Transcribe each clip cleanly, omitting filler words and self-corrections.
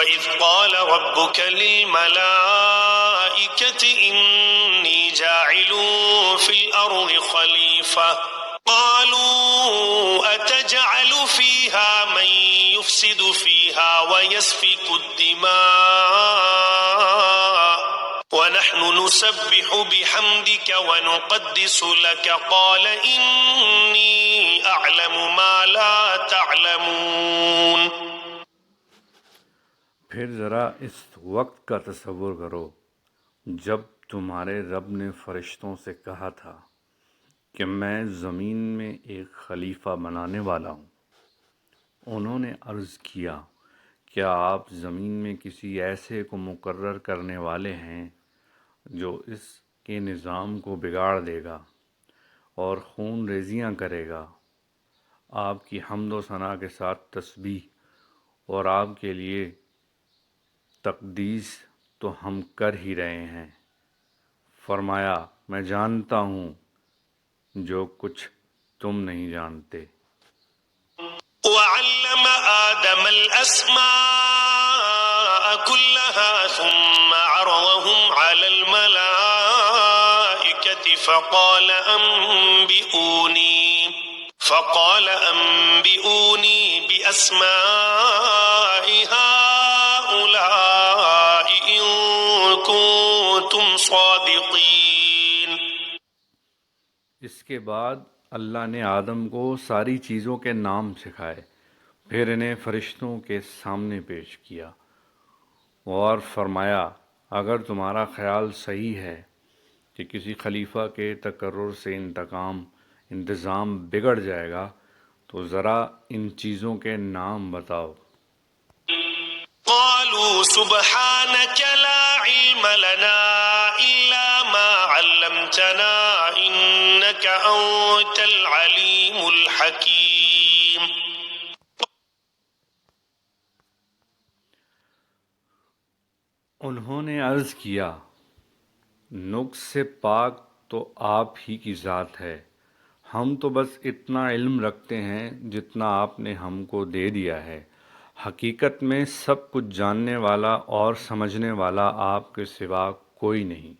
وَإِذْ قَالَ رَبُّكَ لِلْمَلَائِكَةِ إِنِّي جَاعِلٌ فِي الْأَرْضِ خَلِيفَةً قَالُوا أَتَجْعَلُ فِيهَا مَن يُفْسِدُ فِيهَا وَيَسْفِكُ الدِّمَاءَ وَنَحْنُ نُسَبِّحُ بِحَمْدِكَ وَنُقَدِّسُ لَكَ قَالَ إِنِّي أَعْلَمُ مَا لَا تَعْلَمُونَ۔ پھر ذرا اس وقت کا تصور کرو جب تمہارے رب نے فرشتوں سے کہا تھا کہ میں زمین میں ایک خلیفہ بنانے والا ہوں۔ انہوں نے عرض کیا کیا آپ زمین میں کسی ایسے کو مقرر کرنے والے ہیں جو اس کے نظام کو بگاڑ دے گا اور خون ریزیاں کرے گا؟ آپ کی حمد و ثنا کے ساتھ تسبیح اور آپ کے لیے تقدیس تو ہم کر ہی رہے ہیں۔ فرمایا میں جانتا ہوں جو کچھ تم نہیں جانتے۔ وَعَلَّمَ آدَمَ الْأَسْمَاءَ كُلَّهَا ثُمَّ عَرَضَهُمْ عَلَى الْمَلَائِكَةِ فَقَالَ أَنبِئُونِي بِأَسْمَاءِ هَؤُلَاءِ إِن كُنتُمْ صَادِقِينَ۔ اس کے بعد اللہ نے آدم کو ساری چیزوں کے نام سکھائے، پھر انہیں فرشتوں کے سامنے پیش کیا اور فرمایا اگر تمہارا خیال صحیح ہے کہ کسی خلیفہ کے تقرر سے انتظام بگڑ جائے گا تو ذرا ان چیزوں کے نام بتاؤ۔ قالوا سبحانك لا علم لنا إلا ما علمتنا إنك أنت العليم الحكيم۔ انہوں نے عرض کیا نقص سے پاک تو آپ ہی کی ذات ہے، ہم تو بس اتنا علم رکھتے ہیں جتنا آپ نے ہم کو دے دیا ہے، حقیقت میں سب کچھ جاننے والا اور سمجھنے والا آپ کے سوا کوئی نہیں۔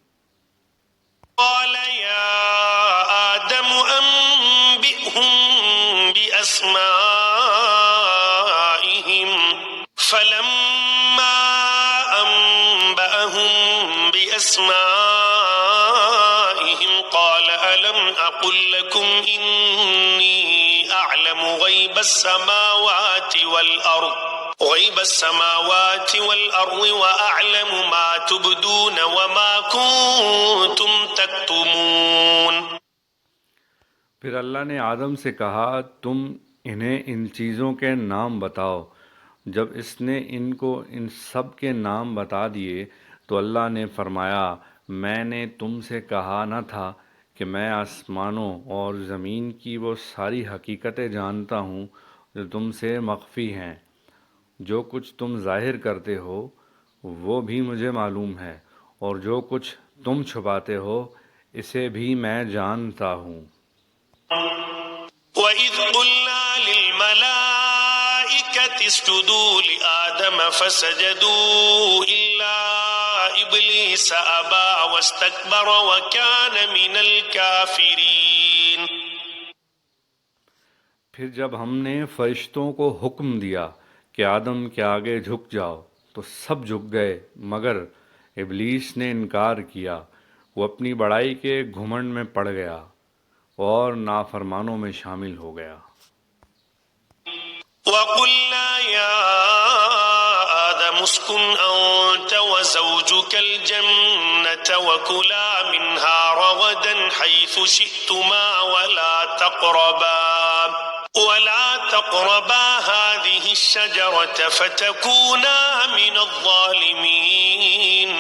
قال يا آدم أنبئهم بأسمائهم فلما أنبأهم بأسمائهم قال ألم أقل لكم إني أعلم غيب السماوات والأرض وأعلم ما تبدون وما كنتم تكتمون۔ پھر اللہ نے آدم سے کہا تم انہیں ان چیزوں کے نام بتاؤ۔ جب اس نے ان کو ان سب کے نام بتا دیے تو اللہ نے فرمایا میں نے تم سے کہا نہ تھا کہ میں آسمانوں اور زمین کی وہ ساری حقیقتیں جانتا ہوں جو تم سے مخفی ہیں، جو کچھ تم ظاہر کرتے ہو وہ بھی مجھے معلوم ہے اور جو کچھ تم چھپاتے ہو اسے بھی میں جانتا ہوں۔ وَإِذْ قُلْنَا لِلْمَلَائِكَةِ اسْجُدُوا لِآدَمَ فَسَجَدُوا إِلَّا إِبْلِيسَ أَبَى وَاسْتَكْبَرَ وَكَانَ مِنَ الْكَافِرِينَ۔ پھر جب ہم نے فرشتوں کو حکم دیا کہ آدم کے آگے جھک جاؤ تو سب جھک گئے مگر ابلیس نے انکار کیا، وہ اپنی بڑائی کے گھمنڈ میں پڑ گیا اور نافرمانوں میں شامل ہو گیا۔ وَقُلْنَا يَا آدَمُ اسْكُنْ أَنْتَ وَزَوْجُكَ الْجَنَّةَ وَكُلَا مِنْهَا رَغَدًا حَيْثُ شِئْتُمَا وَلَا تَقْرَبَا هَذِهِ الشَّجَرَةَ فَتَكُونَا مِنَ الظَّالِمِينَ۔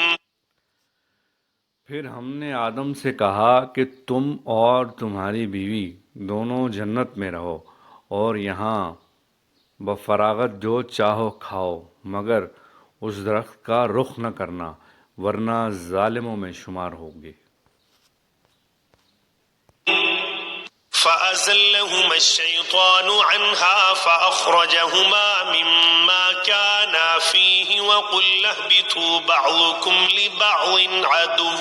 پھر ہم نے آدم سے کہا کہ تم اور تمہاری بیوی دونوں جنت میں رہو اور یہاں بفراغت جو چاہو کھاؤ مگر اس درخت کا رخ نہ کرنا ورنہ ظالموں میں شمار ہوگے۔ فَأَزَلَّهُمَا الشَّيْطَانُ عَنْهَا فَأَخْرَجَهُمَا مِمَّا كَانَا فيه وقلنا اهبطوا بعضكم لبعض عدو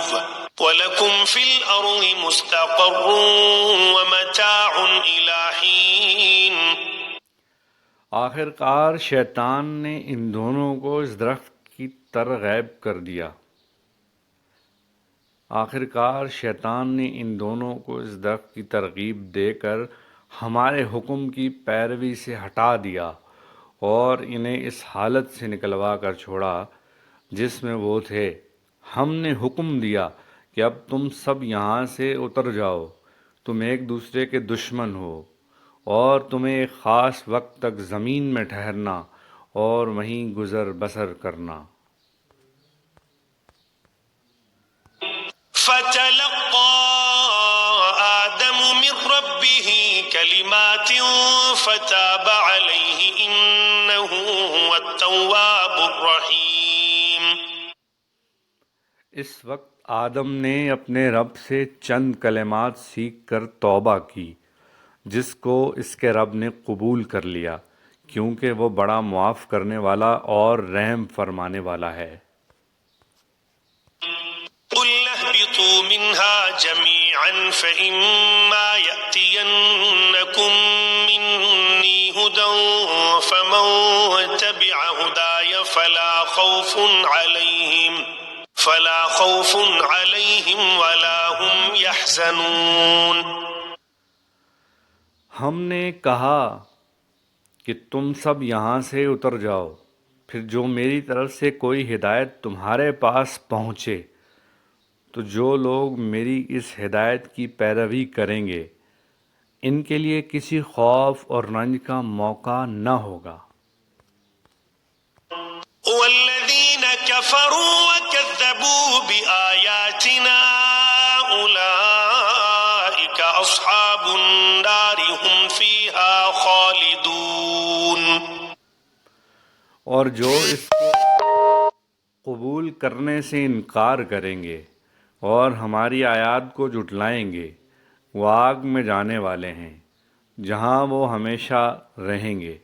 ولكم في الأرض مستقر ومتاع إلى حين. آخر کار شیطان نے ان دونوں کو اس درخت کی ترغیب کر دیا آخر کار شیطان نے ان دونوں کو اس درخت کی ترغیب دے کر ہمارے حکم کی پیروی سے ہٹا دیا اور انہیں اس حالت سے نکلوا کر چھوڑا جس میں وہ تھے. ہم نے حکم دیا کہ اب تم سب یہاں سے اتر جاؤ، تم ایک دوسرے کے دشمن ہو، اور تمہیں ایک خاص وقت تک زمین میں ٹھہرنا اور وہیں گزر بسر کرنا. فتلقى آدم من ربه كلمات فتاب عليه إنه هو التواب الرحيم. اس وقت آدم نے اپنے رب سے چند کلمات سیکھ کر توبہ کی جس کو اس کے رب نے قبول کر لیا کیونکہ وہ بڑا معاف کرنے والا اور رحم فرمانے والا ہے. قُلْنَا اهْبِطُوا مِنْهَا جَمِيعًا فَإِمَّا يَأْتِيَنَّكُم مِّنِّي هُدًى فَمَن تَبِعَ هُدَايَ فَلَا خَوْفٌ عَلَيْهِمْ وَلَا هُمْ يَحْزَنُونَ. ہم نے کہا کہ تم سب یہاں سے اتر جاؤ، پھر جو میری طرف سے کوئی ہدایت تمہارے پاس پہنچے تو جو لوگ میری اس ہدایت کی پیروی کریں گے ان کے لیے کسی خوف اور رنج کا موقع نہ ہوگا. والذین کفروا وکذبوا بآیاتنا اولئک اصحاب النار هم فیہا خالدون. اور جو اس کو قبول کرنے سے انکار کریں گے اور ہماری آیات کو جھٹلائیں گے وہ آگ میں جانے والے ہیں جہاں وہ ہمیشہ رہیں گے.